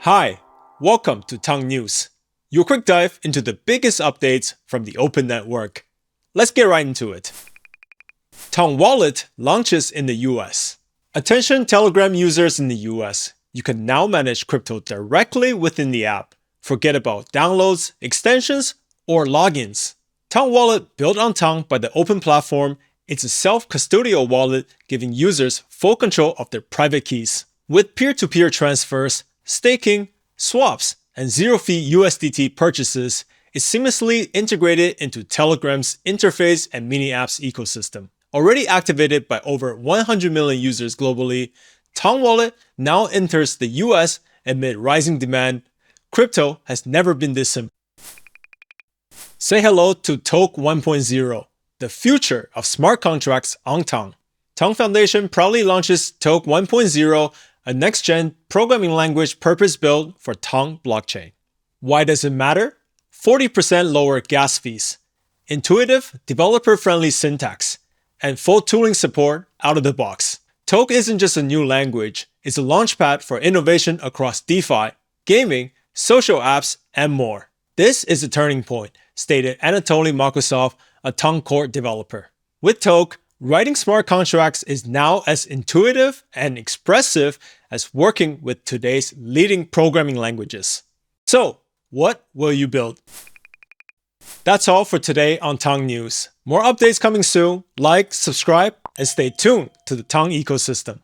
Hi, welcome to Tolk News, your quick dive into the biggest updates from the open network. Let's get right into it. Tolk Wallet launches in the US. Attention Telegram users in the US, you can now manage crypto directly within the app. Forget about downloads, extensions, or logins. Tolk Wallet, built on Tolk by the open platform, it's a self-custodial wallet giving users full control of their private keys. With peer-to-peer transfers, staking, swaps, and zero-fee USDT purchases, is seamlessly integrated into Telegram's interface and mini apps ecosystem. Already activated by over 100 million users globally, Tolk Wallet now enters the US amid rising demand. Crypto has never been this simple. Say hello to Tolk 1.0, the future of smart contracts on Tolk. Tolk Foundation proudly launches Tolk 1.0, a next-gen programming language purpose-built for Tolk blockchain. Why does it matter? 40% lower gas fees, intuitive, developer-friendly syntax, and full tooling support out of the box. Tolk isn't just a new language, it's a launchpad for innovation across DeFi, gaming, social apps, and more. This is a turning point, stated Anatoly Markusov, a Tolk core developer. With Tolk, writing smart contracts is now as intuitive and expressive as working with today's leading programming languages. So, what will you build? That's all for today on Tolk News. More updates coming soon. Like, subscribe, and stay tuned to the Tolk ecosystem.